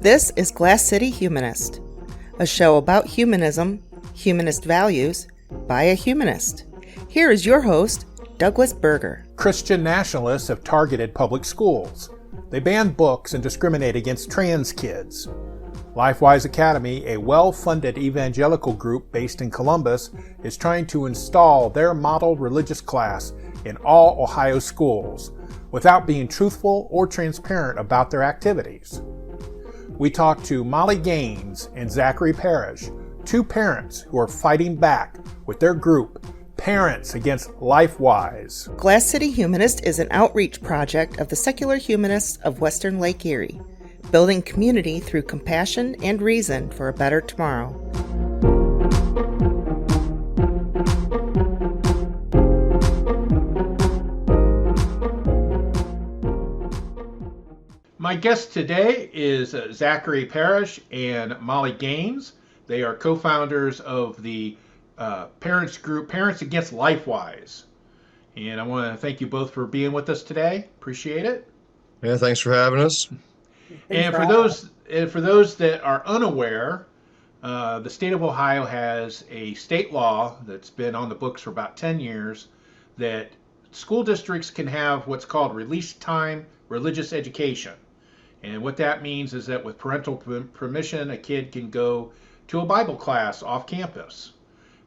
This is Glass City Humanist, a show about humanism, humanist values, by a humanist. Here is your host, Douglas Berger. Christian nationalists have targeted public schools. They ban books and discriminate against trans kids. LifeWise Academy, a well-funded evangelical group based in Columbus, is trying to install their model religious class in all Ohio schools without being truthful or transparent about their activities. We talked to Molly Gaines and Zachary Parrish, two parents who are fighting back with their group, Parents Against LifeWise. Glass City Humanist is an outreach project of the secular humanists of Western Lake Erie, building community through compassion and reason for a better tomorrow. My guest today is Zachary Parrish and Molly Gaines. They are co-founders of the parents group Parents Against LifeWise. And I want to thank you both for being with us today. Appreciate it. Yeah, thanks for having us. And for those that are unaware, the state of Ohio has a state law that's been on the books for about 10 years that school districts can have what's called release time religious education. And what that means is that with parental permission, a kid can go to a Bible class off campus.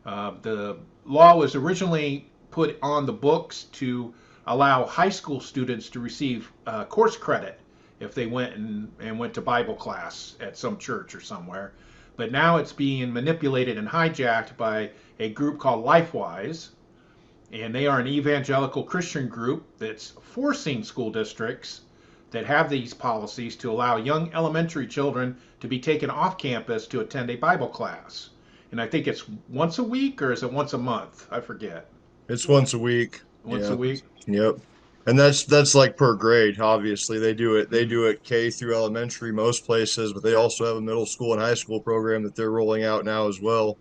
The law was originally put on the books to allow high school students to receive course credit if they went to Bible class at some church or somewhere. But now it's being manipulated and hijacked by a group called LifeWise. And they are an evangelical Christian group that's forcing school districts that have these policies to allow young elementary children to be taken off campus to attend a Bible class. And I think it's once a week, or is it once a month? I forget. It's once a week. Once a week? Yep. And that's like per grade, obviously. They do it K through elementary most places, but they also have a middle school and high school program that they're rolling out now as well.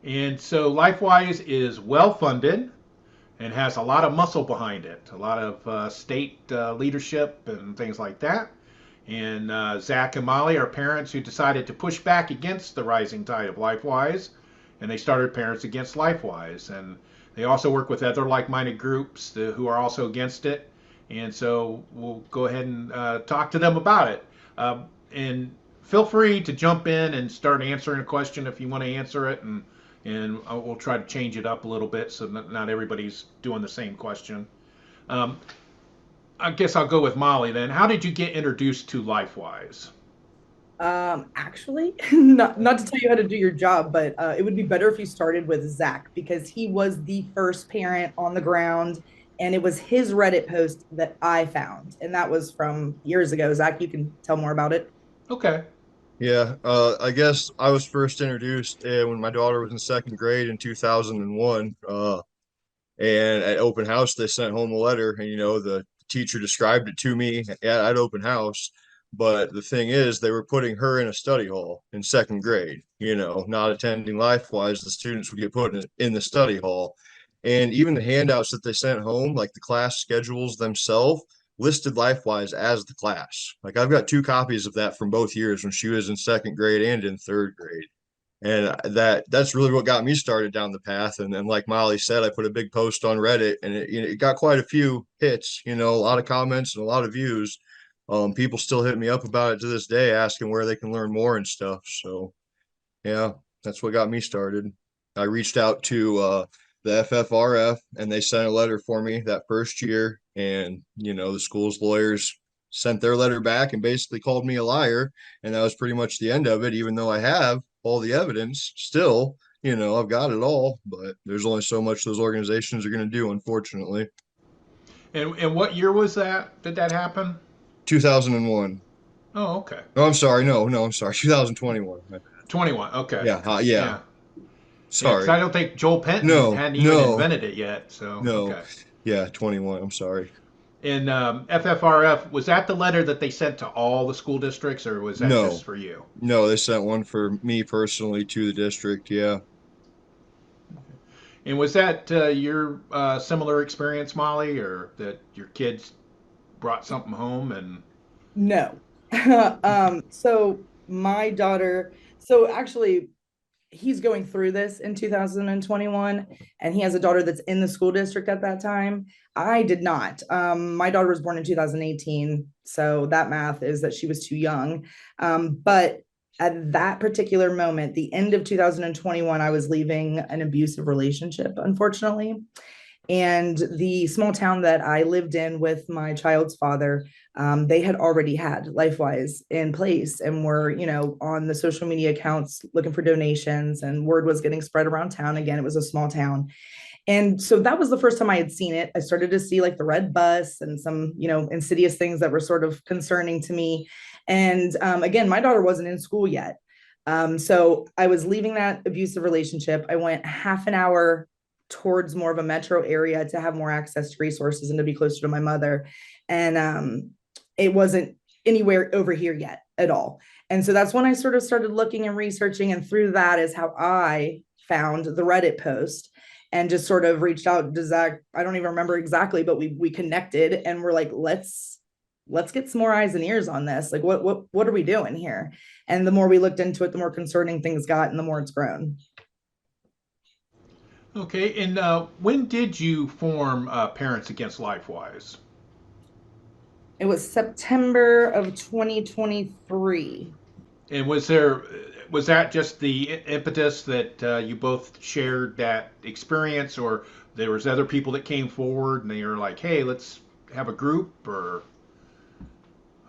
And so LifeWise is well funded and has a lot of muscle behind it, a lot of state leadership and things like that. And Zach and Molly are parents who decided to push back against the rising tide of LifeWise, and they started Parents Against LifeWise. And they also work with other like-minded groups who are also against it. And so we'll go ahead and talk to them about it. And feel free to jump in and start answering a question if you want to answer it, and we'll try to change it up a little bit so not everybody's doing the same question. I guess I'll go with Molly then. How did you get introduced to LifeWise? Actually, not to tell you how to do your job, but it would be better if you started with Zach, because he was the first parent on the ground, and it was his Reddit post that I found, and that was from years ago. Zach, you can tell more about it. Okay. Yeah, I guess I was first introduced when my daughter was in second grade in 2001. And at open house, they sent home a letter, and the teacher described it to me at open house. But the thing is, they were putting her in a study hall in second grade, not attending LifeWise. The students would get put in the study hall. And even the handouts that they sent home, like the class schedules themselves, listed LifeWise as the class. Like, I've got 2 copies of that from both years when she was in second grade and in third grade. And that's really what got me started down the path. And then, like Molly said, I put a big post on Reddit, and it got quite a few hits, a lot of comments and a lot of views. People still hit me up about it to this day, asking where they can learn more and stuff. So yeah, that's what got me started. I reached out to the FFRF, and they sent a letter for me that first year. And, the school's lawyers sent their letter back and basically called me a liar. And that was pretty much the end of it, even though I have all the evidence still. I've got it all, but there's only so much those organizations are going to do, unfortunately. And what year was that? Did that happen? 2001. Oh, okay. No, I'm sorry. No, I'm sorry. 2021. 21. Okay. Yeah. Sorry. I don't think Joel Penton hadn't even invented it yet. So no. Okay. Yeah, 21. I'm sorry. And FFRF, was that the letter that they sent to all the school districts, or was that just for you? No, they sent one for me personally to the district. Yeah. And was that your similar experience, Molly, or that your kids brought something home? And No. So my daughter, so actually he's going through this in 2021, and he has a daughter that's in the school district at that time. I did not. My daughter was born in 2018, so that math is that she was too young. But at that particular moment, the end of 2021, I was leaving an abusive relationship, unfortunately. And the small town that I lived in with my child's father, they had already had LifeWise in place and were, on the social media accounts looking for donations, and word was getting spread around town. Again, it was a small town. And so that was the first time I had seen it. I started to see like the red bus and some, insidious things that were sort of concerning to me. And again, my daughter wasn't in school yet. So I was leaving that abusive relationship. I went half an hour towards more of a metro area to have more access to resources and to be closer to my mother. And it wasn't anywhere over here yet at all. And so that's when I sort of started looking and researching. And through that is how I found the Reddit post and just sort of reached out to Zach. I don't even remember exactly, but we connected and we're like, let's get some more eyes and ears on this. Like, what are we doing here? And the more we looked into it, the more concerning things got and the more it's grown. Okay, and when did you form Parents Against LifeWise? It was September of 2023. And was that just the impetus that you both shared that experience, or there was other people that came forward and they were like, "Hey, let's have a group," or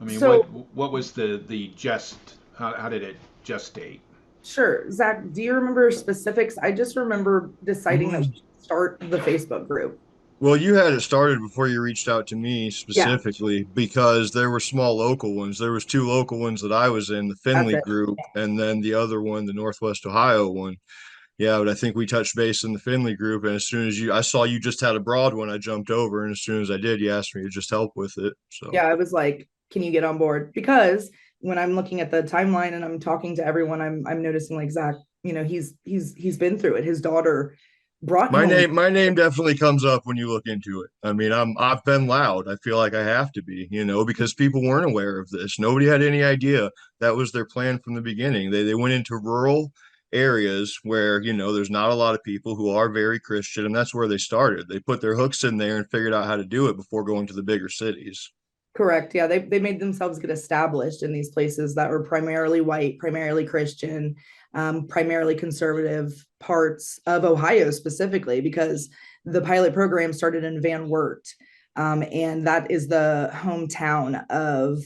I mean, So, what was the just how did it gestate? sure. Zach, do you remember specifics? I just remember deciding that we Mm. should start the Facebook group. Well, you had it started before you reached out to me Yeah, specifically because there were small local ones. There was two local ones that I was in, the that's Finley it. group, and then the other one, the Northwest Ohio one. Yeah, but I think we touched base in the Finley group, and as soon as I saw you just had a broad one, I jumped over, and as soon as I did, you asked me to just help with it. So Yeah, I was like, can you get on board? Because when I'm looking at the timeline and I'm talking to everyone, I'm noticing like Zach, he's been through it. His daughter brought my home. name definitely comes up when you look into it. I mean, I've been loud. I feel like I have to be, because people weren't aware of this. Nobody had any idea that was their plan from the beginning. They went into rural areas where, there's not a lot of people who are very Christian, and that's where they started. They put their hooks in there and figured out how to do it before going to the bigger cities. Correct. Yeah, they made themselves get established in these places that were primarily white, primarily Christian, primarily conservative parts of Ohio specifically, because the pilot program started in Van Wert, and that is the hometown of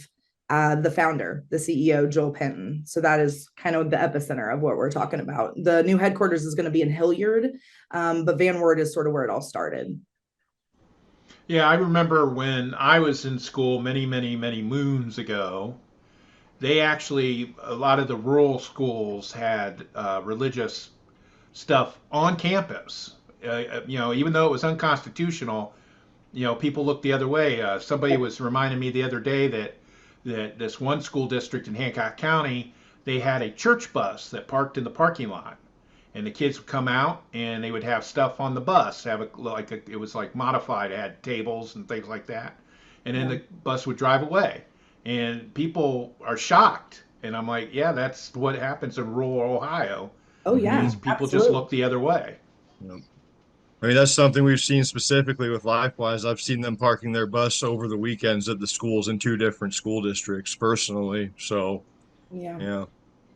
the founder, the CEO, Joel Penton. So that is kind of the epicenter of what we're talking about. The new headquarters is going to be in Hilliard, but Van Wert is sort of where it all started. Yeah, I remember when I was in school many, many, many moons ago. They actually a lot of the rural schools had religious stuff on campus. Even though it was unconstitutional, people looked the other way. Somebody was reminding me the other day that this one school district in Hancock County, they had a church bus that parked in the parking lot, and the kids would come out and they would have stuff on the bus. It was like modified, it had tables and things like that, and then Yeah. the bus would drive away, and people are shocked. And I'm like, yeah, that's what happens in rural Ohio, Oh yeah, is people just absolutely. look the other way. Yep. I mean, that's something we've seen specifically with LifeWise. I've seen them parking their bus over the weekends at the schools in two different school districts personally. So, Yeah. yeah.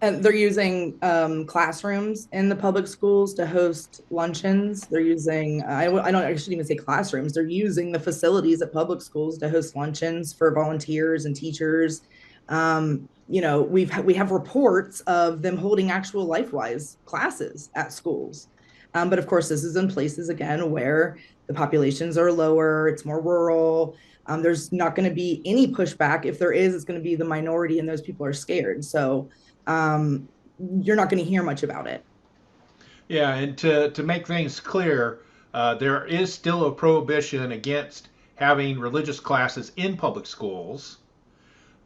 And they're using classrooms in the public schools to host luncheons. They're using, I shouldn't even say classrooms. They're using the facilities at public schools to host luncheons for volunteers and teachers. We have reports of them holding actual LifeWise classes at schools. But of course, this is in places again where the populations are lower, it's more rural. There's not going to be any pushback. If there is, it's going to be the minority, and those people are scared. So um, you're not going to hear much about it. Yeah, and to make things clear, there is still a prohibition against having religious classes in public schools.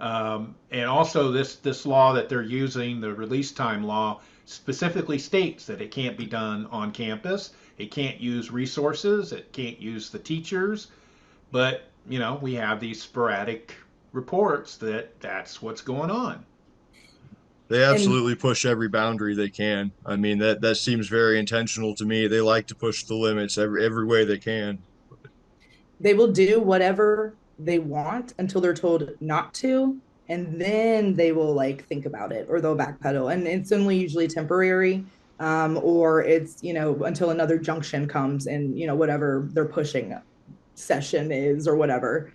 And also, this law that they're using, the release time law, specifically states that it can't be done on campus. It can't use resources. It can't use the teachers. But we have these sporadic reports that that's what's going on. They absolutely push every boundary they can. I mean, that seems very intentional to me. They like to push the limits every way they can. They will do whatever they want until they're told not to, and then they will like think about it, or they'll backpedal, and it's only usually temporary, or it's until another junction comes, and whatever their pushing session is or whatever.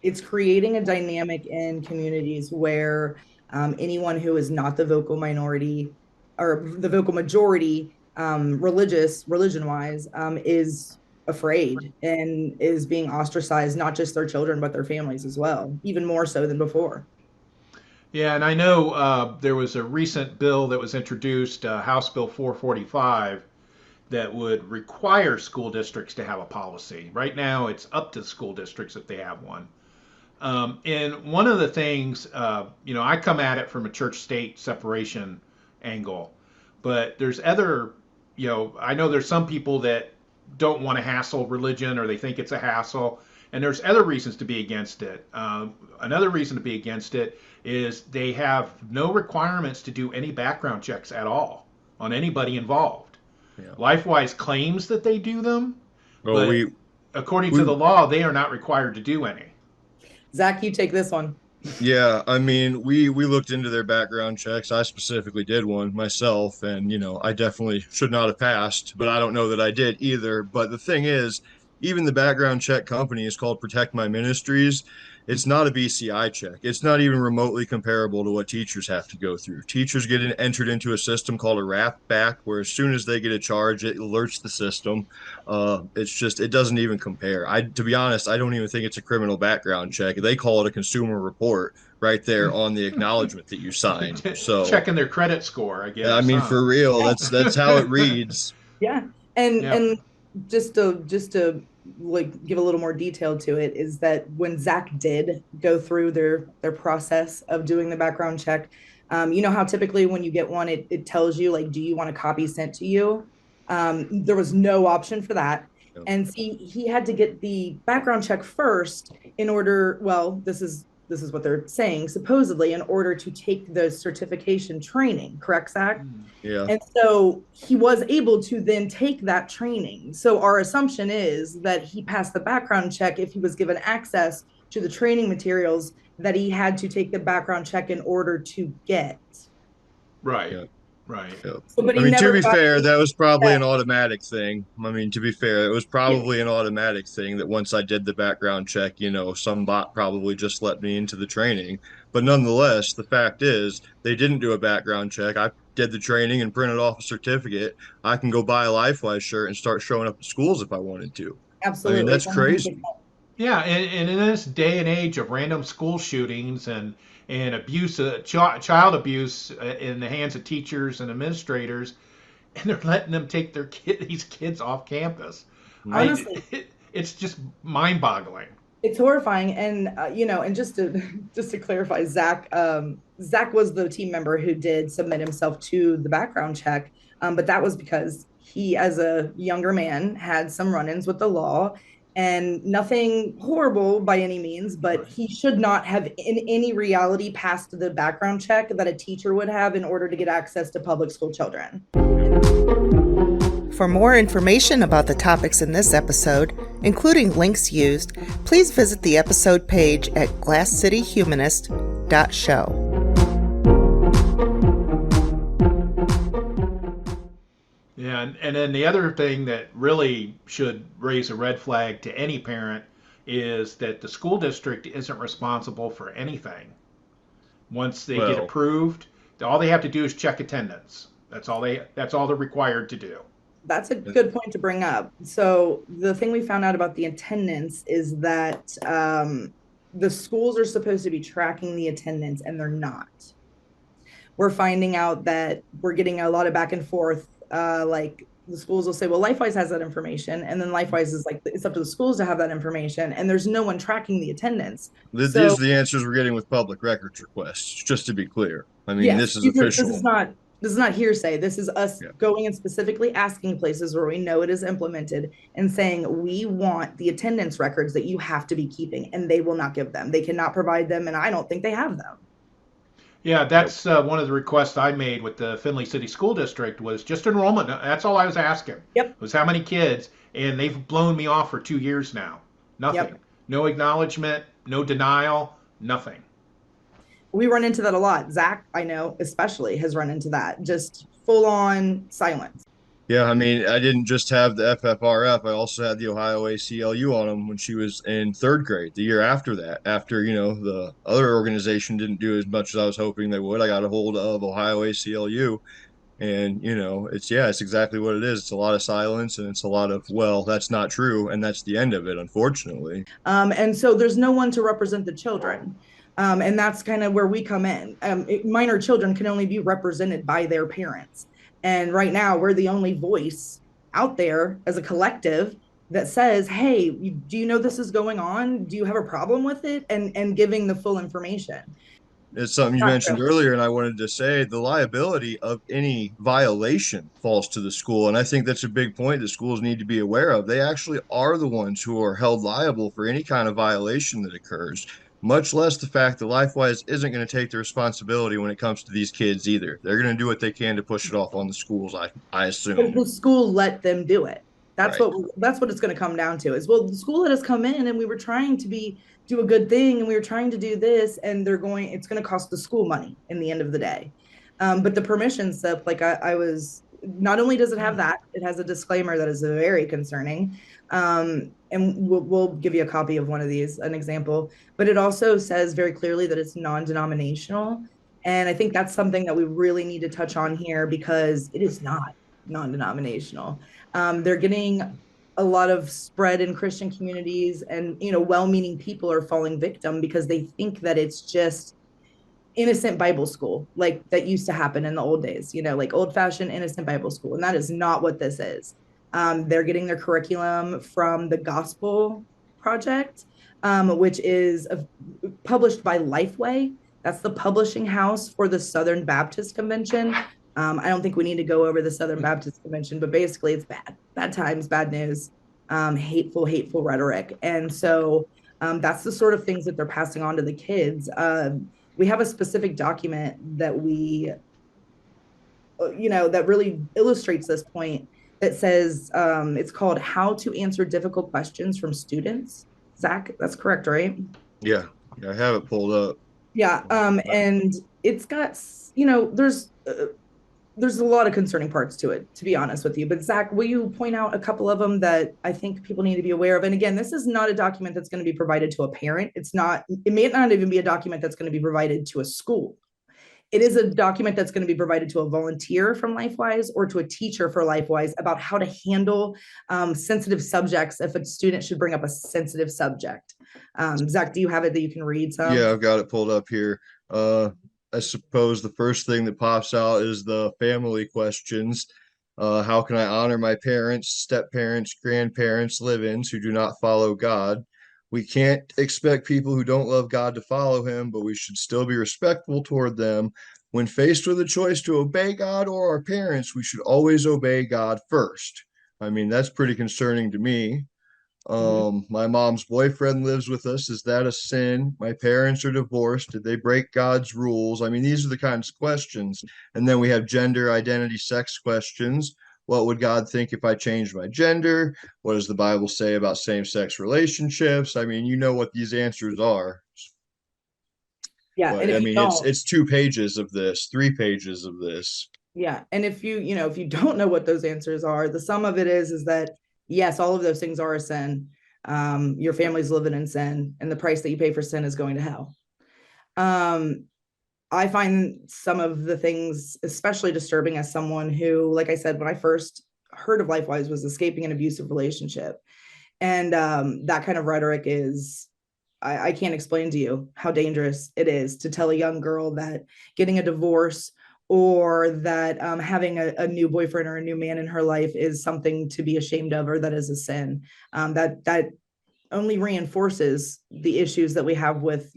It's creating a dynamic in communities where anyone who is not the vocal minority or the vocal majority, religion wise, is afraid and is being ostracized, not just their children, but their families as well, even more so than before. Yeah, and I know there was a recent bill that was introduced, House Bill 445, that would require school districts to have a policy. Right now, it's up to school districts if they have one. And one of the things, I come at it from a church-state separation angle, but there's other, I know there's some people that don't want to hassle religion or they think it's a hassle, and there's other reasons to be against it. Another reason to be against it is they have no requirements to do any background checks at all on anybody involved. Yeah. LifeWise claims that they do them, but according to the law, they are not required to do any. Zach, you take this one. Yeah, I mean, we looked into their background checks. I specifically did one myself, and I definitely should not have passed, but I don't know that I did either. But the thing is, even the background check company is called Protect My Ministries. It's not a BCI check. It's not even remotely comparable to what teachers have to go through. Teachers get entered into a system called a wrap back, where as soon as they get a charge, it alerts the system. It doesn't even compare. To be honest, I don't even think it's a criminal background check. They call it a consumer report right there on the acknowledgement that you signed. So checking their credit score, I guess. I mean, for real, that's how it reads. Yeah, and just to like give a little more detail to it, is that when Zach did go through their process of doing the background check, how typically when you get one, it tells you like, do you want a copy sent to you? There was no option for that. And see, he had to get the background check first in order, well, this is what they're saying, supposedly, in order to take the certification training, correct, Zach? Yeah. And so he was able to then take that training. So our assumption is that he passed the background check if he was given access to the training materials that he had to take the background check in order to get. Right. Yeah. Right. Yeah. So, to be fair, that was probably an automatic thing. I mean, to be fair, it was probably an automatic thing that once I did the background check, some bot probably just let me into the training. But nonetheless, the fact is they didn't do a background check. I did the training and printed off a certificate. I can go buy a LifeWise shirt and start showing up at schools if I wanted to. Absolutely. I mean, that's crazy. Yeah, and in this day and age of random school shootings and abuse, child abuse in the hands of teachers and administrators, and they're letting them take these kids off campus. Honestly, it's just mind-boggling. It's horrifying, and and just to clarify, Zach was the team member who did submit himself to the background check, but that was because he, as a younger man, had some run-ins with the law. And nothing horrible by any means, but he should not have in any reality passed the background check that a teacher would have in order to get access to public school children. For more information about the topics in this episode, including links used, please visit the episode page at glasscityhumanist.show. Yeah, and then the other thing that really should raise a red flag to any parent is that the school district isn't responsible for anything. Once they get approved, all they have to do is check attendance. That's all they're required to do. That's a good point to bring up. So the thing we found out about the attendance is that the schools are supposed to be tracking the attendance, and they're not. We're finding out that we're getting a lot of back and forth. Like the schools will say, well, LifeWise has that information. And then LifeWise is like, it's up to the schools to have that information. And there's no one tracking the attendance. These are the answers we're getting with public records requests, just to be clear. I mean, this is official. This is not This is not hearsay. This is us Yeah. going and specifically asking places where we know it is implemented and saying, we want the attendance records that you have to be keeping, and they will not give them. They cannot provide them, and I don't think they have them. Yeah, Yep. that's one of the requests I made with the Findlay City School District was just enrollment. That's all I was asking Yep. was how many kids, and they've blown me off for 2 years now. Nothing. Yep. No acknowledgement, no denial, nothing. We run into that a lot. Zach, I know, especially has run into that, just full on silence. Yeah, I mean, I didn't just have the FFRF. I also had the Ohio ACLU on them when she was in third grade. The year after that, after, the other organization didn't do as much as I was hoping they would, I got a hold of Ohio ACLU. And, it's exactly what it is. It's a lot of silence and it's a lot of, well, that's not true. And that's the end of it, unfortunately. And so there's no one to represent the children. And that's kind of where we come in. Minor children can only be represented by their parents. And right now, we're the only voice out there as a collective that says, hey, do you know this is going on? Do you have a problem with it? And giving the full information. It's something you mentioned earlier, and I wanted to say the liability of any violation falls to the school. And I think that's a big point that schools need to be aware of. They actually are the ones who are held liable for any kind of violation that occurs, much less the fact that LifeWise isn't going to take the responsibility when it comes to these kids either. They're going to do what they can to push it off on the schools, I assume. The school let them do it. That's Right. what it's going to come down to is, well, the school let us come in and we were trying to do a good thing and we were trying to do this, and it's going to cost the school money in the end of the day. But the permission slip, like I was, not only does it have that, it has a disclaimer that is very concerning. And we'll give you a copy of one of these, an example, but it also says very clearly that it's non-denominational. And I think that's something that we really need to touch on here, because it is not non-denominational. They're getting a lot of spread in Christian communities, and well-meaning people are falling victim because they think that it's just innocent Bible school, like that used to happen in the old days, like old-fashioned innocent Bible school. And that is not what this is. They're getting their curriculum from the Gospel Project, which is published by Lifeway. That's the publishing house for the Southern Baptist Convention. I don't think we need to go over the Southern Baptist Convention, but basically it's bad times, bad news, hateful rhetoric. And so that's the sort of things that they're passing on to the kids. We have a specific document that that really illustrates this point, that says it's called How to Answer Difficult Questions from Students. Zach, that's correct, right? Yeah, I have it pulled up. Yeah. And it's got, there's a lot of concerning parts to it, to be honest with you. But Zach, will you point out a couple of them that I think people need to be aware of? And again, this is not a document that's going to be provided to a parent. It may not even be a document that's going to be provided to a school. It is a document that's going to be provided to a volunteer from LifeWise or to a teacher for LifeWise about how to handle sensitive subjects if a student should bring up a sensitive subject. Zach, do you have it that you can read some? Yeah, I've got it pulled up here. I suppose the first thing that pops out is the family questions. How can I honor my parents, step-parents, grandparents, live-ins who do not follow God? We can't expect people who don't love God to follow him, but we should still be respectful toward them. When faced with a choice to obey God or our parents, we should always obey God first. I mean, that's pretty concerning to me. My mom's boyfriend lives with us. Is that a sin? My parents are divorced. Did they break God's rules? I mean, these are the kinds of questions. And then we have gender identity, sex questions. What would God think if I changed my gender? What does the Bible say about same-sex relationships? I mean, you know what these answers are. Yeah. But, And I mean, it's 2 pages of this, 3 pages of this. Yeah. And if you don't know what those answers are, the sum of it is that yes, all of those things are a sin. Your family's living in sin, and the price that you pay for sin is going to hell. I find some of the things especially disturbing as someone who, like I said, when I first heard of LifeWise, was escaping an abusive relationship. And that kind of rhetoric is, I can't explain to you how dangerous it is to tell a young girl that getting a divorce or that having a new boyfriend or a new man in her life is something to be ashamed of, or that is a sin. That only reinforces the issues that we have with,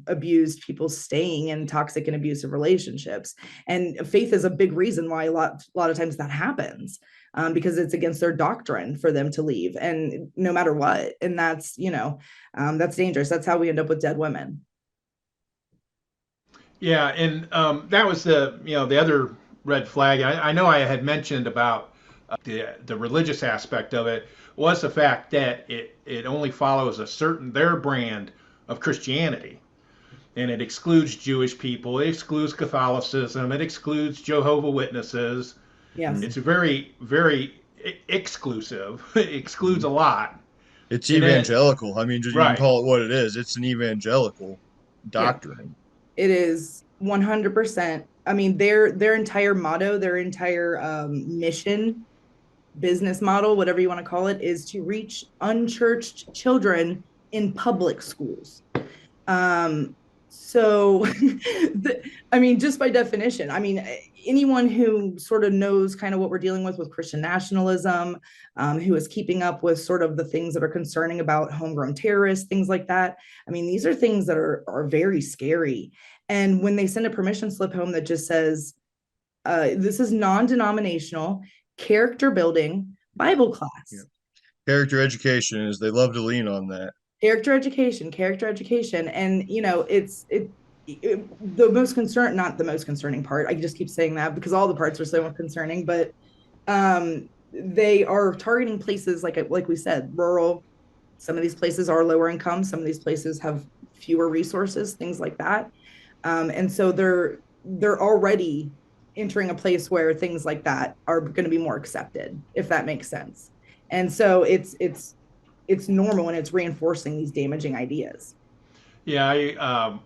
abused people staying in toxic and abusive relationships. And faith is a big reason why a lot of times that happens, because it's against their doctrine for them to leave, and no matter what. And that's, that's dangerous. That's how we end up with dead women. Yeah, and that was the other red flag. I know I had mentioned about the religious aspect of it was the fact that it only follows their brand of Christianity, and it excludes Jewish people, it excludes Catholicism, it excludes Jehovah Witnesses. Yes. It's very, very exclusive. It excludes a lot. It's evangelical. I mean, just you Right. can call it what it is. It's an evangelical doctrine. It is 100%. I mean, their entire motto, their entire mission, business model, whatever you want to call it, is to reach unchurched children in public schools. So, I mean, just by definition, I mean, anyone who sort of knows kind of what we're dealing with Christian nationalism, who is keeping up with sort of the things that are concerning about homegrown terrorists, things like that. I mean, these are things that are very scary. And when they send a permission slip home that just says, this is non-denominational, character building Bible class. Yeah. Character education, is they love to lean on that. Character education. And, the most not the most concerning part. I just keep saying that because all the parts are so concerning, but they are targeting places like we said, rural. Some of these places are lower income. Some of these places have fewer resources, things like that. And so they're already entering a place where things like that are going to be more accepted, if that makes sense. And so it's normal, and it's reinforcing these damaging ideas. Yeah, I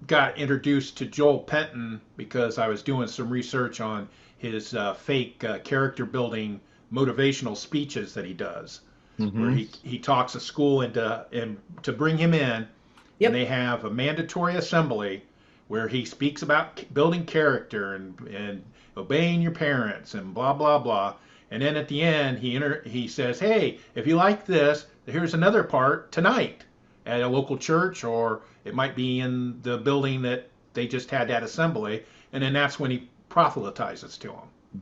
got introduced to Joel Penton because I was doing some research on his fake character building motivational speeches that he does, where he talks a school into to bring him in. Yep. And they have a mandatory assembly where he speaks about building character and obeying your parents and blah blah blah. And then at the end he says, "Hey, if you like this, here's another part tonight at a local church, or it might be in the building that they just had that assembly." And then that's when he proselytizes to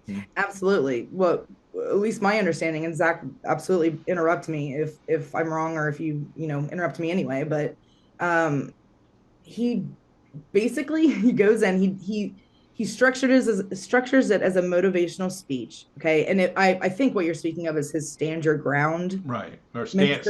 them. Absolutely. Well, at least my understanding, and Zach, absolutely interrupt me if I'm wrong, or if you interrupt me anyway, but he basically he goes in, he structures it as a motivational speech. Okay. And I think what you're speaking of is his stand your ground. Right. Or stand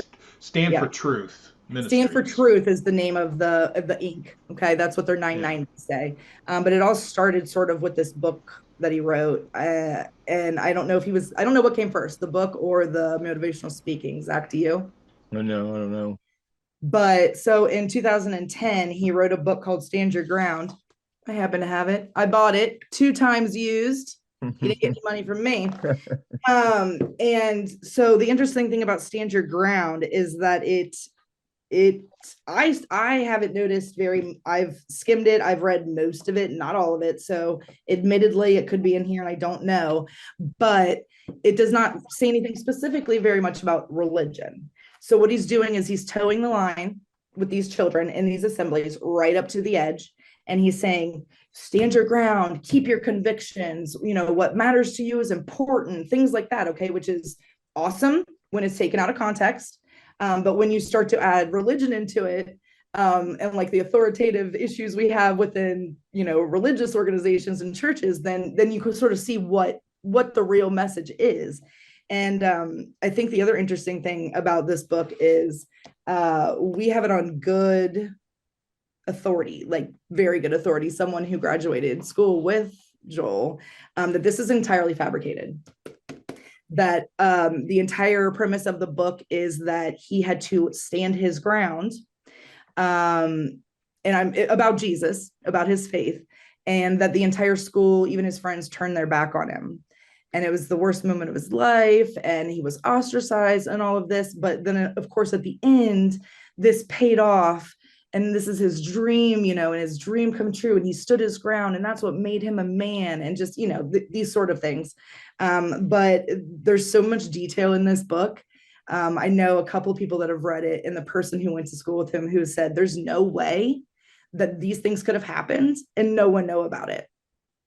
for truth. Ministries. Stand for Truth is the name of the Inc. Okay. That's what their 990 say. But it all started sort of with this book that he wrote. And I don't know what came first, the book or the motivational speaking. Zach, do you? I don't know. But so in 2010, he wrote a book called Stand Your Ground. I happen to have it. I bought it 2 times used. He didn't get any money from me. And so the interesting thing about Stand Your Ground is that I haven't noticed I've skimmed it. I've read most of it, not all of it. So admittedly, it could be in here and I don't know, but it does not say anything specifically very much about religion. So what he's doing is he's towing the line with these children in these assemblies right up to the edge. And he's saying, stand your ground, keep your convictions, what matters to you is important, things like that. Okay. Which is awesome when it's taken out of context. But when you start to add religion into it, and like the authoritative issues we have within, religious organizations and churches, then you can sort of see what the real message is. And I think the other interesting thing about this book is we have it on good authority, like very good authority, someone who graduated school with Joel, that this is entirely fabricated. That the entire premise of the book is that he had to stand his ground, and I'm about Jesus, about his faith, and that the entire school, even his friends, turned their back on him. And it was the worst moment of his life, and he was ostracized and all of this. But then, of course, at the end, this paid off, and this is his dream, and his dream come true, and he stood his ground, and that's what made him a man, and just, these sort of things. But there's so much detail in this book. I know a couple of people that have read it, and the person who went to school with him who said there's no way that these things could have happened and no one know about it.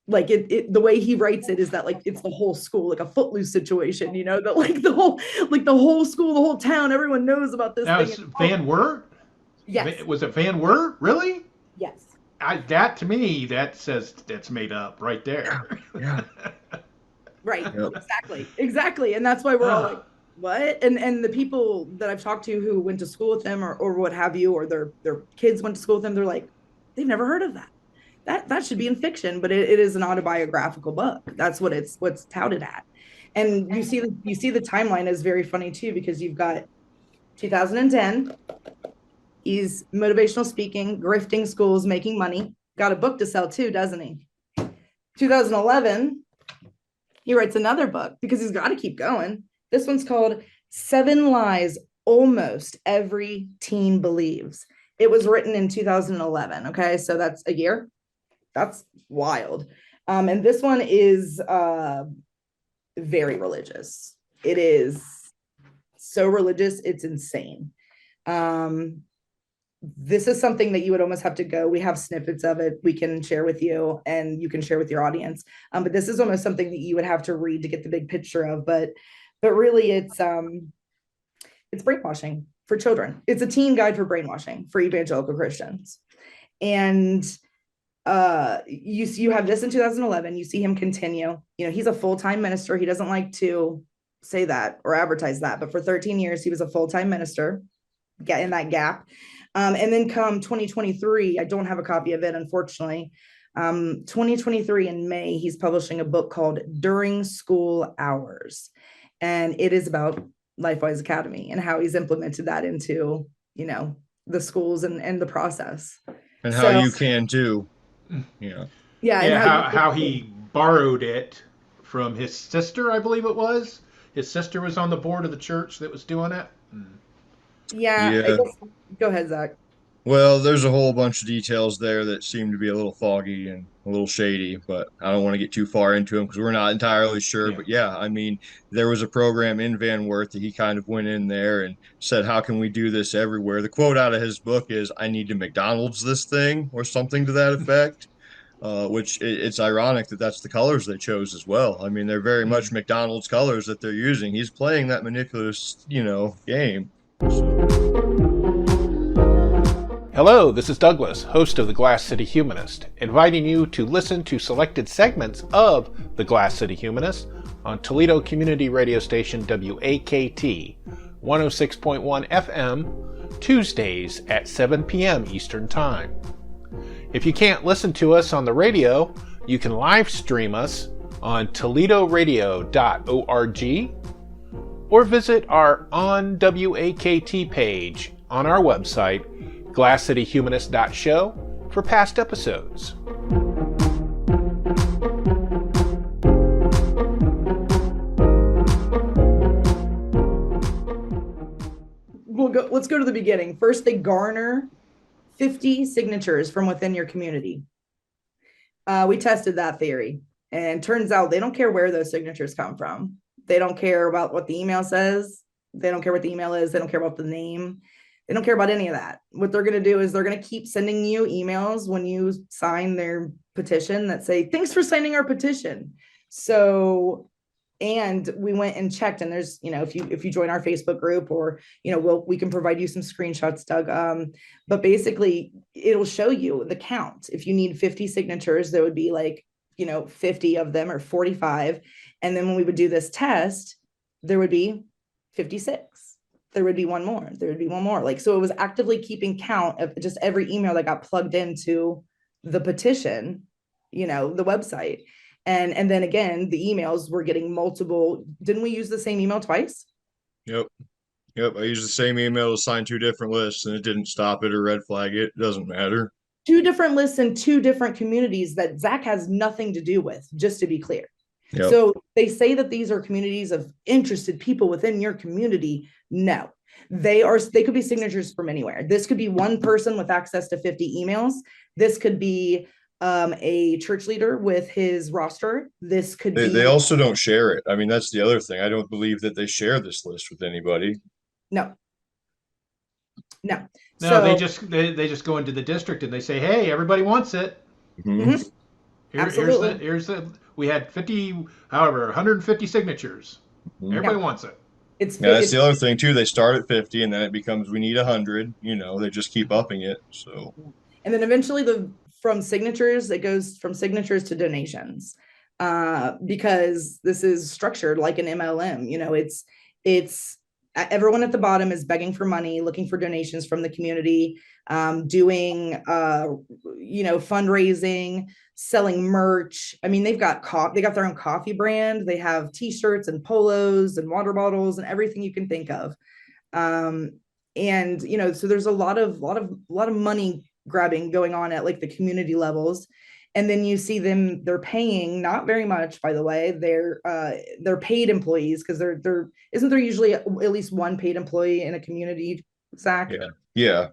Like the way he writes it is that like it's the whole school, like a Footloose situation, that like the whole school, the whole town, everyone knows about this Now, thing. Van Wert? Yes. Was it Van Wert? Really? Yes. That to me, that says that's made up right there. Yeah. Right. Yep. Exactly. And that's why we're all like, what? And the people that I've talked to who went to school with them or what have you, or their kids went to school with them, they're like, they've never heard of that. That should be in fiction, but it is an autobiographical book. That's what's touted at. And you see the timeline is very funny too, because you've got 2010, he's motivational speaking, grifting schools, making money, got a book to sell too, doesn't he? 2011, he writes another book because he's got to keep going. This one's called 7 Lies Almost Every Teen Believes. It was written in 2011. Okay, so that's a year. That's wild. And this one is very religious. It is so religious, it's insane. This is something that you would almost have to go. We have snippets of it we can share with you, and you can share with your audience. But this is almost something that you would have to read to get the big picture of. But really, it's brainwashing for children. It's a teen guide for brainwashing for evangelical Christians. And you have this in 2011. You see him continue. He's a full-time minister. He doesn't like to say that or advertise that, but for 13 years he was a full-time minister in that gap. And then come 2023, I don't have a copy of it, unfortunately. 2023 in May, he's publishing a book called During School Hours, and it is about LifeWise Academy and how he's implemented that into the schools and the process, and how you can too. How he borrowed it from his sister, I believe it was. His sister was on the board of the church that was doing it. Yeah. Go ahead, Zach. Well, there's a whole bunch of details there that seem to be a little foggy and a little shady, but I don't want to get too far into them because we're not entirely sure. Yeah. But there was a program in Van Wert that he kind of went in there and said, how can we do this everywhere? The quote out of his book is, I need to McDonald's this thing, or something to that effect. Which it's ironic that that's the colors they chose as well. They're very much McDonald's colors that they're using. He's playing that manipulous, game. Hello, this is Douglas, host of the Glass City Humanist, inviting you to listen to selected segments of the Glass City Humanist on Toledo Community Radio Station WAKT 106.1 FM, Tuesdays at 7 p.m. Eastern Time. If you can't listen to us on the radio, you can live stream us on toledoradio.org or visit our On WAKT page on our website, glasscityhumanist.show, for past episodes. Let's go to the beginning. First, they garner 50 signatures from within your community. We tested that theory, and turns out they don't care where those signatures come from. They don't care about what the email says. They don't care what the email is. They don't care about the name. They don't care about any of that. What they're going to do is they're going to keep sending you emails when you sign their petition that say, thanks for signing our petition. So, and we went and checked, and there's, if you join our Facebook group, or, we can provide you some screenshots, Doug. But basically it'll show you the count. If you need 50 signatures, there would be 50 of them, or 45. And then when we would do this test, there would be 56. There would be one more. There would be one more. So it was actively keeping count of just every email that got plugged into the petition, the website. And then again, the emails were getting multiple. Didn't we use the same email twice? Yep. I used the same email to sign 2 different lists, and it didn't stop it or red flag it. It doesn't matter. 2 different lists in 2 different communities that Zach has nothing to do with, just to be clear. Yep. So they say that these are communities of interested people within your community. No, they could be signatures from anywhere. This could be one person with access to 50 emails. This could be a church leader with his roster. This could be. They also don't share it. I mean, that's the other thing. I don't believe that they share this list with anybody. No. No, So they just go into the district and they say, "Hey, everybody wants it. Mhm. absolutely. Here's the we had 150 signatures. Mhm. Everybody wants it." It's Yeah, that's it's the other thing too. They start at 50 and then it becomes we need 100. They just keep upping it. So and then eventually from signatures, it goes from signatures to donations, because this is structured like an MLM. It's everyone at the bottom is begging for money, looking for donations from the community, doing fundraising, selling merch. I mean, they got their own coffee brand. They have T-shirts and polos and water bottles and everything you can think of. And so there's a lot of money grabbing going on at like the community levels. And then you see they're paying not very much, by the way. They're paid employees, because isn't there usually at least one paid employee in a community, Zach? yeah,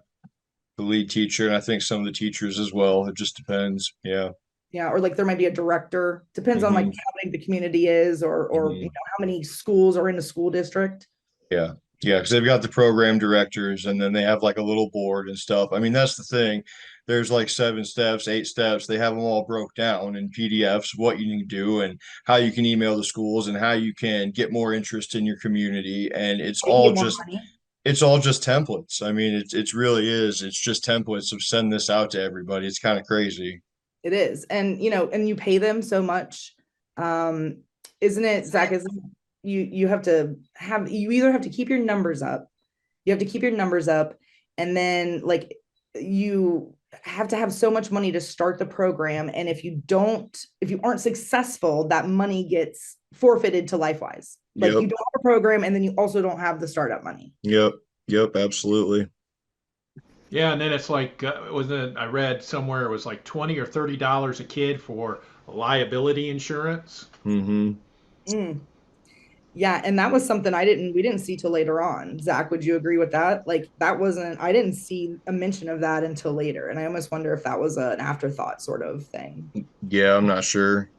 the lead teacher, and I think some of the teachers as well. It just depends. Yeah. Yeah, or like there might be a director. Depends on like Mhm. how big the community is, or Mhm. how many schools are in the school district. Yeah. Yeah, because they've got the program directors and then they have like a little board and stuff. I mean, that's the thing. There's like 7 steps, 8 steps. They have them all broke down in PDFs, what you need to do and how you can email the schools and how you can get more interest in your community. And it's How you all get more just money. it's all just templates. I mean, it really is. It's just templates of send this out to everybody. It's kind of crazy. It is. And and you pay them so much. Um, isn't it, Zach? Isn't you either have to keep your numbers up, and then like you have to have so much money to start the program. And if you aren't successful, that money gets forfeited to LifeWise. Like Yep. you don't have a program, and then you also don't have the startup money. Yep. Yep. Absolutely. Yeah, and then it's like I read somewhere it was like $20 or $30 a kid for liability insurance. Mm-hmm. Mm. Yeah, and that was something we didn't see till later on. Zach, would you agree with that? Like I didn't see a mention of that until later. And I almost wonder if that was an afterthought sort of thing. Yeah, I'm not sure.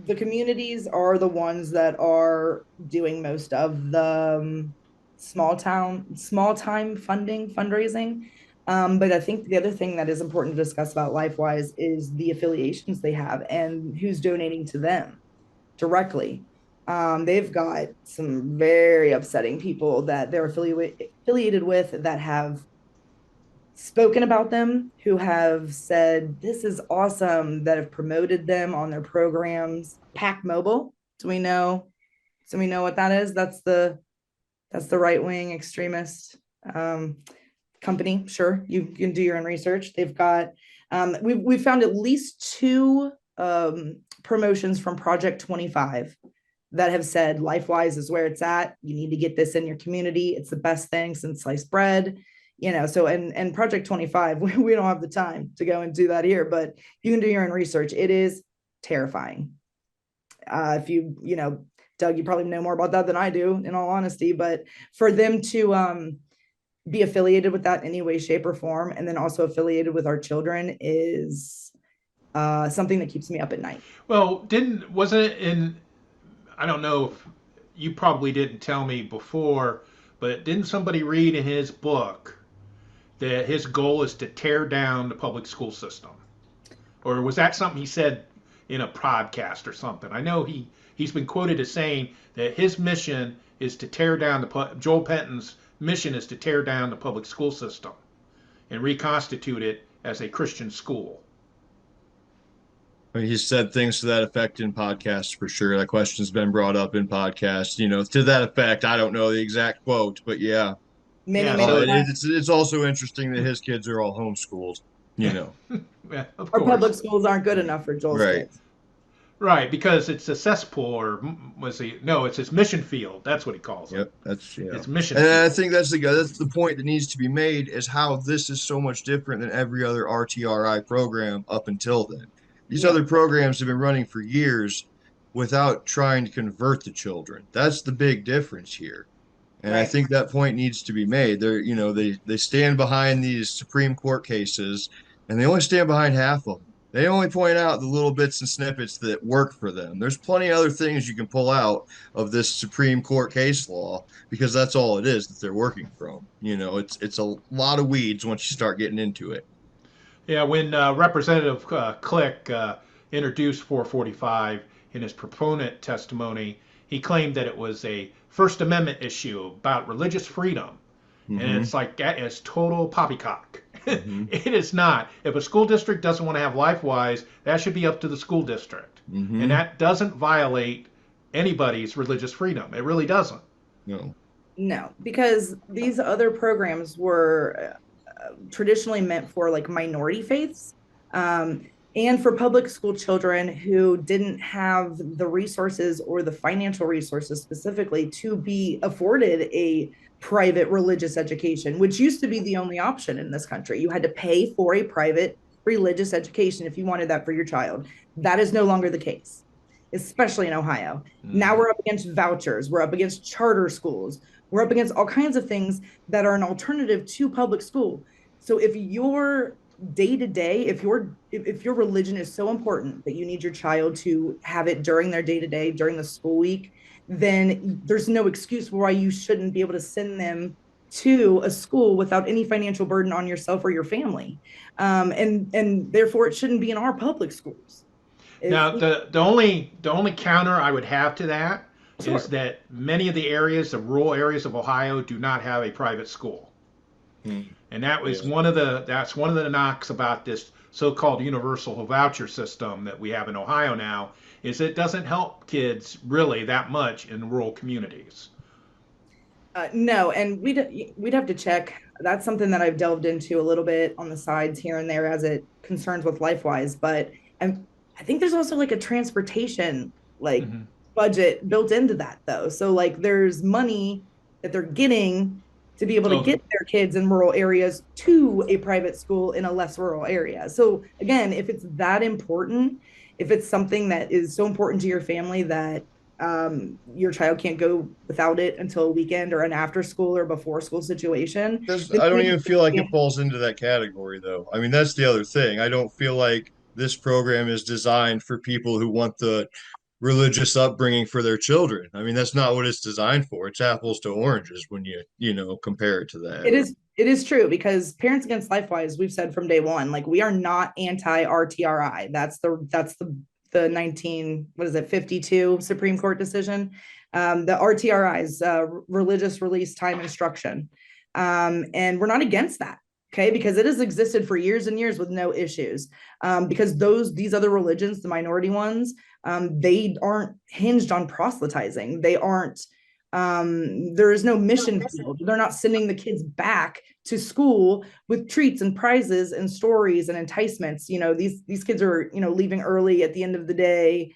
The communities are the ones that are doing most of the small time fundraising. But I think the other thing that is important to discuss about LifeWise is the affiliations they have and who's donating to them directly. They've got some very upsetting people that they're affiliated with that have spoken about them, who have said this is awesome, that have promoted them on their programs. Pack Mobile, do we know? So we know what that is. That's the right-wing extremist company. Sure, you can do your own research. They've got we've found at least 2 promotions from Project 25 that have said LifeWise is where it's at. You need to get this in your community. It's the best thing since sliced bread. So and Project 25, we don't have the time to go and do that here, but you can do your own research. It is terrifying. If Doug, you probably know more about that than I do, in all honesty, but for them to be affiliated with that in any way, shape, or form, and then also affiliated with our children is something that keeps me up at night. Well, wasn't it in? I don't know if you probably didn't tell me before, but didn't somebody read in his book that his goal is to tear down the public school system? Or was that something he said in a podcast or something? I know he's been quoted as saying that his mission is to tear down Joel Penton's mission is to tear down the public school system and reconstitute it as a Christian school. I mean, he's said things to that effect in podcasts for sure. That question's been brought up in podcasts, to that effect. I don't know the exact quote, but yeah. Yeah, so It's also interesting that his kids are all homeschooled, yeah, of Our public course. schools aren't good enough for Joel's Right. kids. Right, because it's a cesspool, or it's his mission field. That's what he calls it. Yep, that's It's mission And I field. think that's the point that needs to be made is how this is so much different than every other RTRI program up until then. These Yeah. other programs have been running for years without trying to convert the children. That's the big difference here. And I Right. think that point needs to be made. They stand behind these Supreme Court cases and they only stand behind half of them. They only point out the little bits and snippets that work for them. There's plenty of other things you can pull out of this Supreme Court case law because that's all it is that they're working from. It's a lot of weeds once you start getting into it. Yeah, when Representative Click introduced 445 in his proponent testimony, he claimed that it was a First Amendment issue about religious freedom. And it's like, that is total poppycock. It is not. If a school district doesn't want to have LifeWise, that should be up to the school district. And that doesn't violate anybody's religious freedom. It really doesn't. No, because these other programs were traditionally meant for like minority faiths, and for public school children who didn't have the resources or the financial resources specifically to be afforded a private religious education, which used to be the only option in this country. You had to pay for a private religious education if you wanted that for your child. That is no longer the case, especially in Ohio. Now we're up against vouchers, we're up against charter schools, we're up against all kinds of things that are an alternative to public school. So if your day to day, if your religion is so important that you need your child to have it during their day to day, during the school week, then there's no excuse why you shouldn't be able to send them to a school without any financial burden on yourself or your family. And therefore it shouldn't be in our public schools. Now, the only counter I would have to that Sure. is that many of the rural areas of Ohio do not have a private school. And that was one of the knocks about this so-called universal voucher system that we have in Ohio now, is it doesn't help kids really that much in rural communities. No, and we'd have to check. That's something that I've delved into a little bit on the sides here and there as it concerns with LifeWise. But I think there's also like a transportation budget built into that though. So like there's money that they're getting to be able to get their kids in rural areas to a private school in a less rural area. So again, if it's that important, if it's something that is so important to your family that your child can't go without it until a weekend or an after school or before school situation. I don't even feel like it falls into that category, though. I mean, that's the other thing. I don't feel like this program is designed for people who want the religious upbringing for their children. I mean, that's not what it's designed for. It's apples to oranges when you compare it to that. It is true, because Parents Against LifeWise, we've said from day one, like, we are not anti-RTRI. That's the 52 Supreme Court decision. The RTRIs, religious release time instruction. And we're not against that. Okay, because it has existed for years and years with no issues. Because these other religions, the minority ones, they aren't hinged on proselytizing. They aren't. There is no mission field. They're not sending the kids back to school with treats and prizes and stories and enticements. These kids are leaving early at the end of the day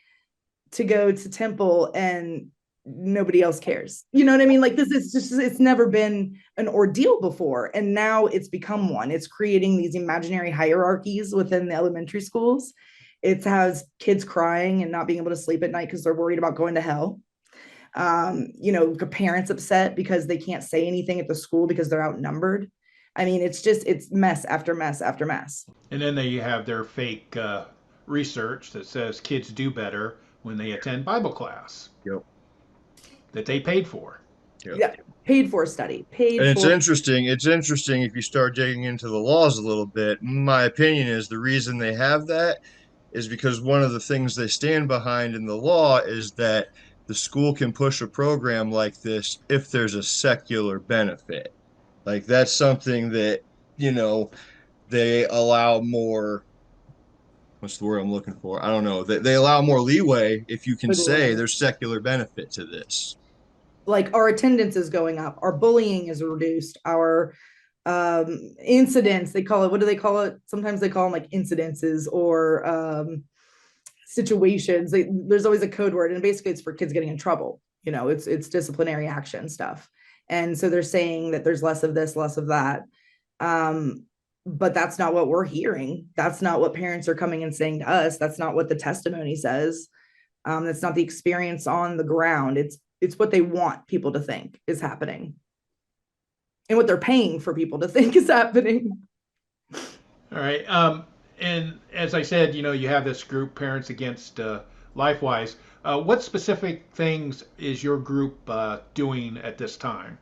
to go to temple, and nobody else cares. You know what I mean? Like, this is just, it's never been an ordeal before, and now it's become one. It's creating these imaginary hierarchies within the elementary schools. It has kids crying and not being able to sleep at night because they're worried about going to hell. Parents upset because they can't say anything at the school because they're outnumbered. I mean, it's mess after mess after mess. And then they have their fake research that says kids do better when they attend Bible class. Yep. That they paid for. Yep. Yeah, paid for study. It's interesting. It's interesting if you start digging into the laws a little bit. My opinion is the reason they have that is because one of the things they stand behind in the law is that the school can push a program like this if there's a secular benefit. Like, that's something that, they allow more, what's the word I'm looking for? I don't know. They allow more leeway if you can say there's secular benefit to this. Like, our attendance is going up, our bullying is reduced, our incidents, they call it, what do they call it? Sometimes they call them like incidences or situations. There's always a code word, and basically it's for kids getting in trouble. It's disciplinary action stuff. And so they're saying that there's less of this, less of that. But that's not what we're hearing. That's not what parents are coming and saying to us. That's not what the testimony says. That's not the experience on the ground. It's what they want people to think is happening, and what they're paying for people to think is happening. All right. and as I said, you have this group, Parents Against LifeWise. What specific things is your group doing at this time?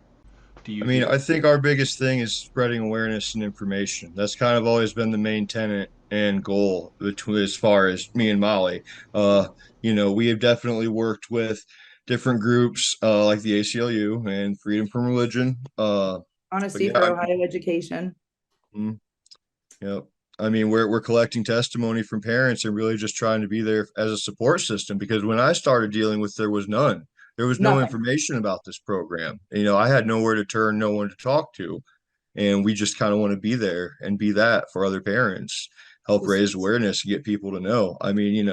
Do I you mean, do? I think our biggest thing is spreading awareness and information. That's kind of always been the main tenet and goal between as far as me and Molly. Uh, we have definitely worked with different groups like the ACLU and Freedom from Religion. But Honesty yeah, for Ohio education. mm, yep. I mean, we're collecting testimony from parents and really just trying to be there as a support system because when I started dealing with, there was none. There was no Nothing. information about this program. I had nowhere to turn, no one to talk to. And we just kind of want to be there and be that for other parents, help Just, raise awareness and get people to know. I mean,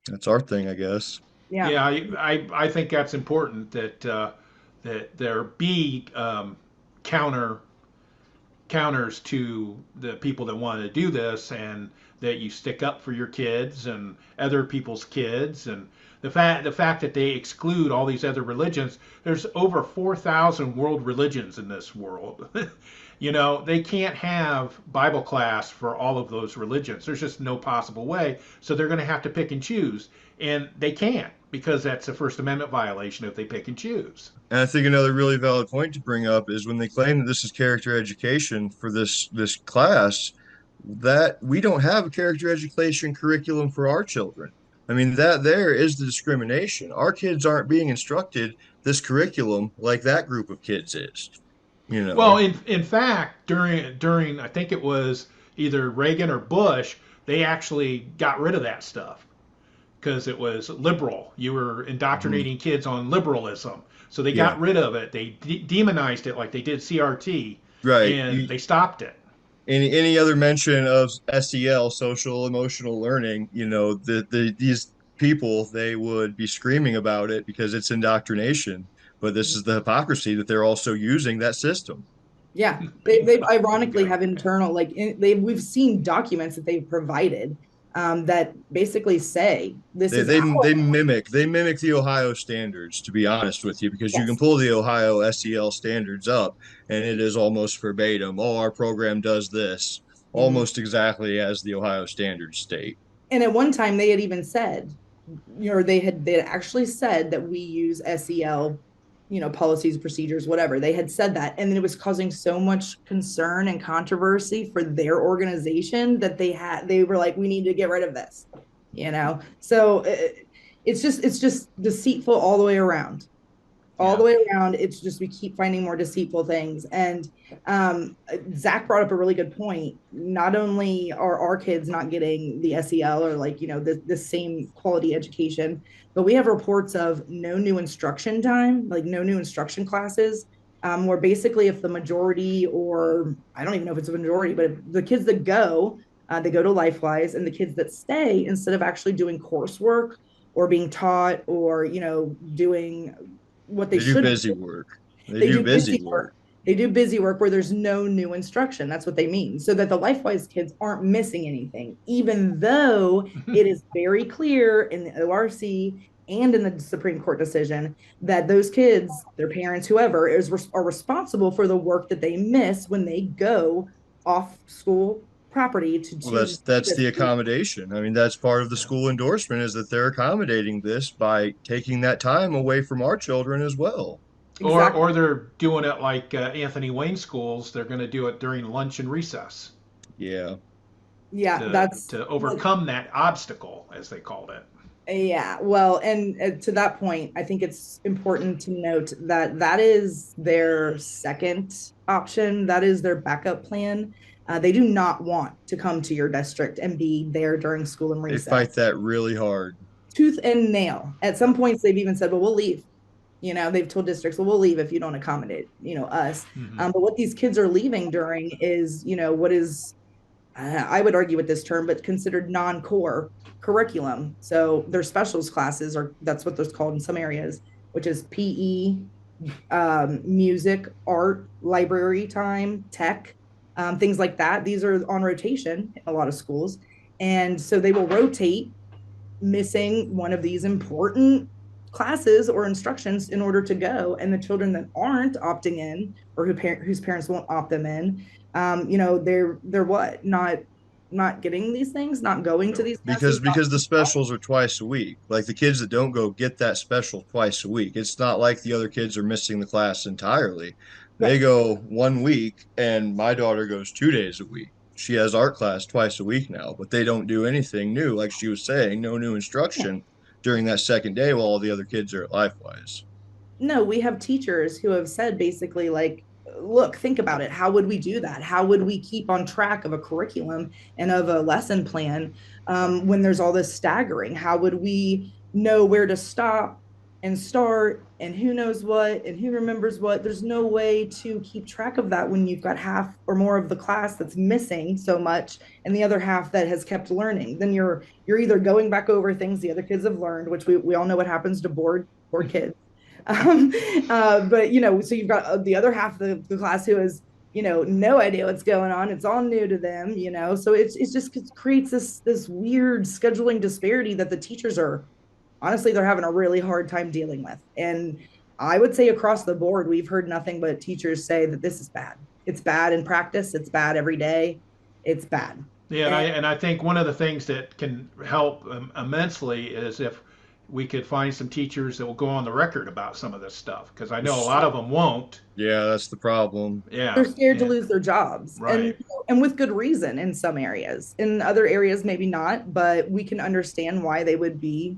that's our thing, I guess. yeah. Yeah, I think that's important that there be counter counters to the people that want to do this, and that you stick up for your kids and other people's kids. And the fact that they exclude all these other religions. There's over 4,000 world religions in this world. They can't have Bible class for all of those religions. There's just no possible way. So they're going to have to pick and choose, and they can't, because that's a First Amendment violation if they pick and choose. And I think another really valid point to bring up is when they claim that this is character education for this class, that we don't have a character education curriculum for our children. I mean, that there is the discrimination. Our kids aren't being instructed this curriculum like that group of kids is, you Well, know. in fact, during I think it was either Reagan or Bush, they actually got rid of that stuff because it was liberal. You were Mhm. indoctrinating kids on liberalism, so they Yeah, got rid of it. They demonized it like they did CRT, right. and they stopped it. Any other mention of SEL, social emotional learning, these people, they would be screaming about it because it's indoctrination. But this is the hypocrisy that they're also using that system. Yeah, they've ironically Bingo. have internal we've seen documents that they've provided that basically say this They is they our they mimic the Ohio standards, to be honest with you, because you can yes. pull the Ohio SEL standards up and it is almost verbatim. Oh, our program does this Mhm. almost exactly as the Ohio standards state. And at one time they had even said, they had actually said that we use SEL, policies, procedures, whatever. They had said that, and it was causing so much concern and controversy for their organization that they were like, we need to get rid of this. So it's just deceitful all the way around, all Yeah. the way around. It's just we keep finding more deceitful things. And Zach brought up a really good point. Not only are our kids not getting the SEL or the same quality education, but we have reports of no new instruction time, like no new instruction classes. Where basically, if the majority, or I don't even know if it's a majority, but if the kids that go, they go to LifeWise, and the kids that stay, instead of actually doing coursework or being taught or doing what they They do should busy do. work. They They do do busy busy work. work. They do busy work where there's no new instruction. That's what they mean. So that the LifeWise kids aren't missing anything, even though it is very clear in the ORC and in the Supreme Court decision that those kids, their parents, whoever, are responsible for the work that they miss when they go off school property to Well, choose that's the this. accommodation. I mean, that's part of the Yeah. school endorsement is that they're accommodating this by taking that time away from our children as well. Or Exactly. they're doing it like Anthony Wayne schools. They're going to do it during lunch and recess Yeah. Yeah, to that's to like overcome that obstacle, as they called it. yeah, well, and to that point, I think it's important to note that that is their second option. That is their backup plan. They do not want to come to your district and be there during school and They fight recess, that really hard. tooth and nail. At some points, they've even said, "Well, we'll leave." They've told districts, "Well, we'll leave if you don't accommodate, us." Hmm. But what these kids are leaving during is, what is I would argue with this term, but considered non-core curriculum. So their specials classes that's what they're called in some areas, which is PE, music, art, library time, tech, things like that. These are on rotation in a lot of schools. And so they will rotate missing one of these important classes or instructions in order to go. And the children that aren't opting in, or whose parents won't opt them in, they're what, not not getting these things, not going to these because classes. because the specials are twice a week. Like the kids that don't go get that special twice a week. It's not like the other kids are missing the class entirely. They Right. go 1 week, and my daughter goes 2 days a week. She has art class twice a week now, but they don't do anything new. Like she was saying, no new Yeah. instruction during that second day while all the other kids are at LifeWise. No, we have teachers who have said basically, like, look, think about it. How would we do that? How would we keep on track of a curriculum and of a lesson plan when there's all this staggering? How would we know where to stop and start and who knows what and who remembers what? There's no way to keep track of that when you've got half or more of the class that's missing so much and the other half that has kept learning. Then you're either going back over things the other kids have learned, which we all know what happens to bored kids. um, but so you've got the other half of the class who has no idea what's going on. It's all new to them. So it's just, it creates this weird scheduling disparity that the teachers are honestly, they're having a really hard time dealing with. And I would say across the board, we've heard nothing but teachers say that this is bad. It's bad in practice. It's bad every day. It's bad. Yeah, and I think one of the things that can help immensely is if we could find some teachers that will go on the record about some of this stuff, because I know a lot of them won't. Yeah, that's the problem. Yeah, they're scared to lose their jobs, right. and with good reason in some areas. In other areas, maybe not, but we can understand why they would be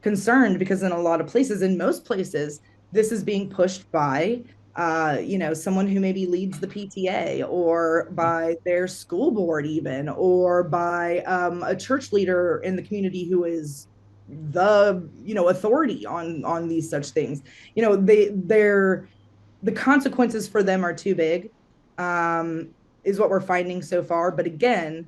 concerned, because in a lot of places, in most places, this is being pushed by someone who maybe leads the PTA or by their school board even, or by a church leader in the community who is the authority on these such things. They're the consequences for them are too big, is what we're finding so far. But again,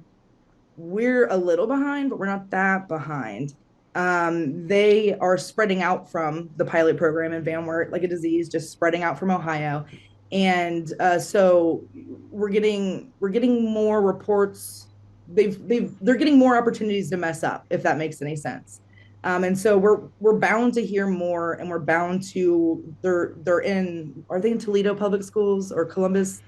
we're a little behind, but we're not that behind. They are spreading out from the pilot program in Van Wert like a disease, just spreading out from Ohio. And so we're getting more reports. They're getting more opportunities to mess up, if that makes any sense. And so we're bound to hear more, and we're bound to are they in Toledo public schools or Columbus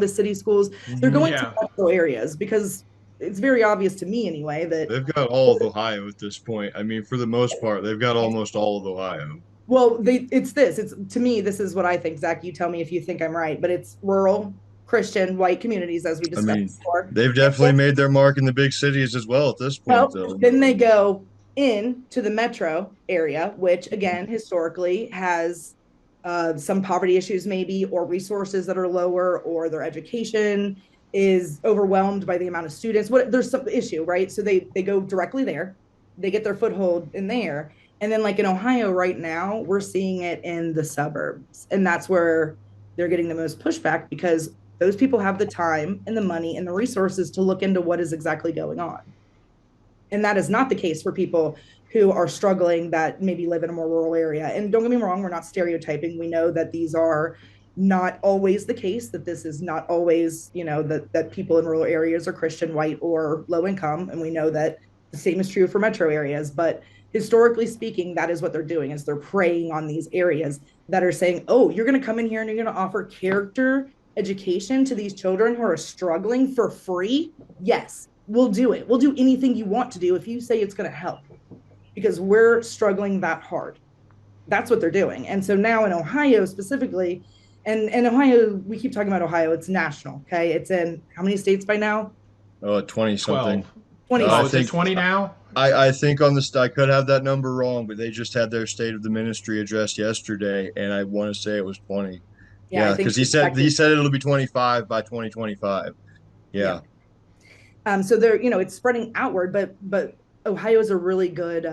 City schools? They're going to metro areas, because it's very obvious to me anyway that they've got all of Ohio at this point. I mean, for the most part, they've got almost all of Ohio. Well, it's to me, this is what I think. Zach, you tell me if you think I'm right, but it's rural Christian white communities, as we discussed before. They've definitely made their mark in the big cities as well at this point. Well, then they go into the metro area, which again historically has some poverty issues maybe, or resources that are lower, or their education is overwhelmed by the amount of students. There's some issue, right? So they go directly there, they get their foothold in there. And then like in Ohio right now, we're seeing it in the suburbs, and that's where they're getting the most pushback, because those people have the time and the money and the resources to look into what is exactly going on. And that is not the case for people who are struggling that maybe live in a more rural area. And don't get me wrong, we're not stereotyping. We know that these are not always the case, that this is not always, that people in rural areas are Christian, white, or low income. And we know that the same is true for metro areas. But historically speaking, that is what they're doing, is they're preying on these areas that are saying, oh, you're going to come in here and you're going to offer character education to these children who are struggling for free. Yes, we'll do it. We'll do anything you want to do if you say it's going to help, because we're struggling that hard. That's what they're doing. And so now in Ohio specifically, and Ohio, we keep talking about Ohio, it's national, okay? It's in how many states by now? 20 something. 20. Is it 20 now? I think I could have that number wrong, but they just had their state of the ministry address yesterday, and I want to say it was 20. Yeah, because he said it'll be 25 by 2025. Yeah. So they're, it's spreading outward, but Ohio is a really good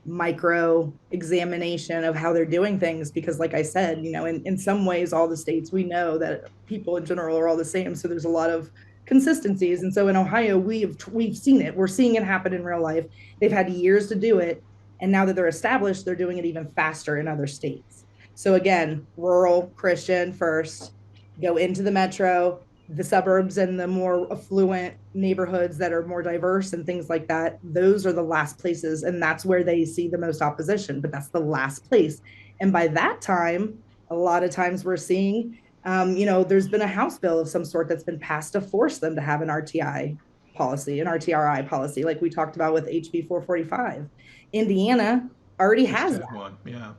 micro examination of how they're doing things, because like I said, in some ways, all the states, we know that people in general are all the same. So there's a lot of consistencies. And so in Ohio, we've seen it. We're seeing it happen in real life. They've had years to do it. And now that they're established, they're doing it even faster in other states. So again, rural Christian first, go into the metro, the suburbs and the more affluent neighborhoods that are more diverse and things like that. Those are the last places. And that's where they see the most opposition, but that's the last place. And by that time, a lot of times we're seeing, there's been a House bill of some sort that's been passed to force them to have an RTI policy, an RTRI policy, like we talked about with HB 445. Indiana already has that. One, yeah.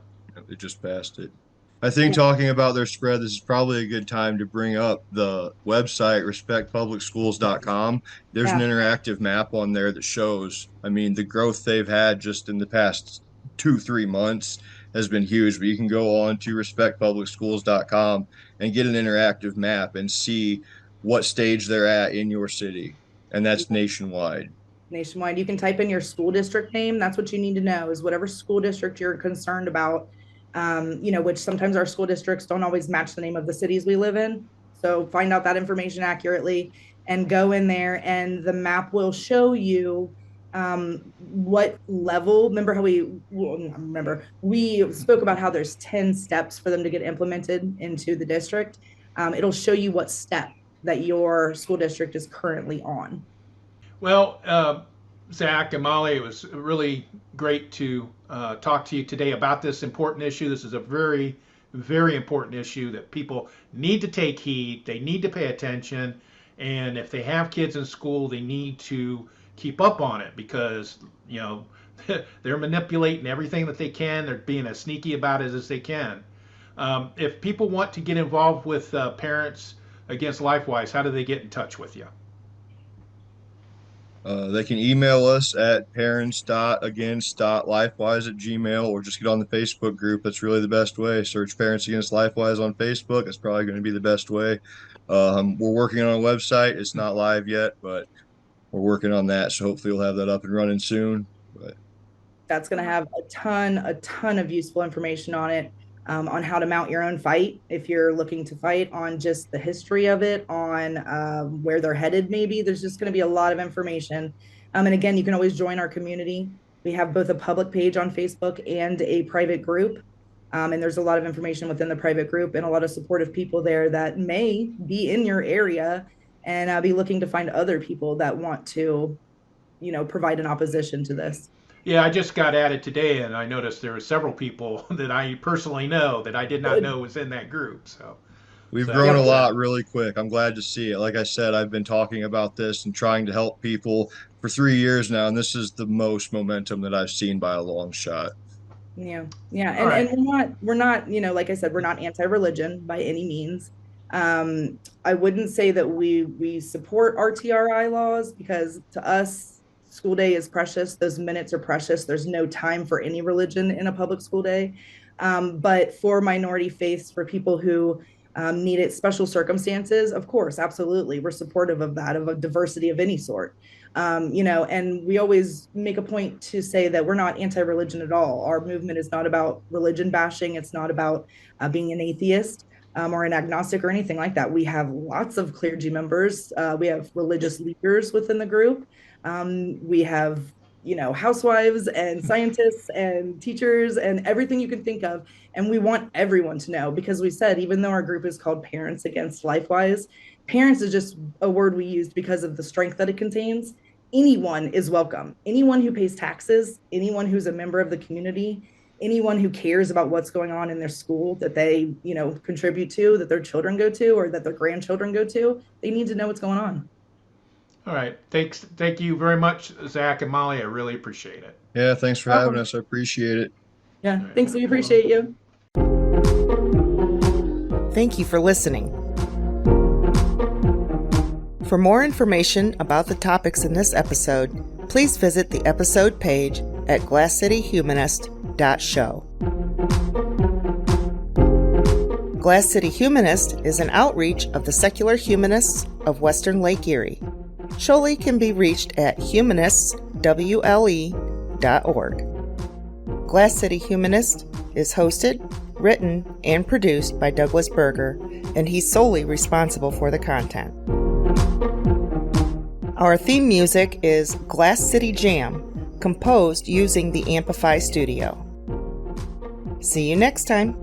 They just passed it. I think talking about their spread, this is probably a good time to bring up the website, respectpublicschools.com. There's an interactive map on there that shows, I mean, the growth they've had just in the past 2-3 months has been huge. But you can go on to respectpublicschools.com and get an interactive map and see what stage they're at in your city. And that's nationwide. Nationwide. You can type in your school district name. That's what you need to know, is whatever school district you're concerned about. Which sometimes our school districts don't always match the name of the cities we live in. So find out that information accurately and go in there, and the map will show you what level. Remember how we spoke about how there's 10 steps for them to get implemented into the district. It'll show you what step that your school district is currently on. Well, Zach and Molly, it was really great to talk to you today about this important issue. This is a very, very important issue that people need to take heed. They need to pay attention. And if they have kids in school, they need to keep up on it, because, they're manipulating everything that they can. They're being as sneaky about it as they can. If people want to get involved with Parents Against LifeWise, how do they get in touch with you? They can email us at parents.against.lifewise@gmail, or just get on the Facebook group. That's really the best way. Search Parents Against LifeWise on Facebook. That's probably going to be the best way. We're working on a website. It's not live yet, but we're working on that. So hopefully we'll have that up and running soon. But that's going to have a ton of useful information on it. On how to mount your own fight if you're looking to fight, on just the history of it, on where they're headed maybe. There's just going to be a lot of information. And again, you can always join our community. We have both a public page on Facebook and a private group. And there's a lot of information within the private group and a lot of supportive people there that may be in your area and be looking to find other people that want to, provide an opposition to this. Yeah, I just got added today, and I noticed there were several people that I personally know that I did not know was in that group. So we've grown a lot really quick. I'm glad to see it. Like I said, I've been talking about this and trying to help people for 3 years now, and this is the most momentum that I've seen by a long shot. Yeah. And we're not, like I said, we're not anti-religion by any means. I wouldn't say that we support RTRI laws, because to us, school day is precious. Those minutes are precious. There's no time for any religion in a public school day. But for minority faiths, for people who need it, special circumstances, of course, absolutely. We're supportive of that, of a diversity of any sort. And we always make a point to say that we're not anti-religion at all. Our movement is not about religion bashing. It's not about being an atheist or an agnostic or anything like that. We have lots of clergy members. We have religious leaders within the group. We have, housewives and scientists and teachers and everything you can think of. And we want everyone to know, because we said, even though our group is called Parents Against LifeWise, parents is just a word we used because of the strength that it contains. Anyone is welcome. Anyone who pays taxes, anyone who's a member of the community, anyone who cares about what's going on in their school that they, contribute to, that their children go to, or that their grandchildren go to, they need to know what's going on. All right. Thank you very much, Zach and Molly. I really appreciate it. Yeah, thanks for having us. I appreciate it. Yeah, thanks. We appreciate you. Thank you for listening. For more information about the topics in this episode, please visit the episode page at glasscityhumanist.show. Glass City Humanist is an outreach of the Secular Humanists of Western Lake Erie. Showley can be reached at humanistswle.org. Glass City Humanist is hosted, written, and produced by Douglas Berger, and he's solely responsible for the content. Our theme music is Glass City Jam, composed using the Amplify Studio. See you next time.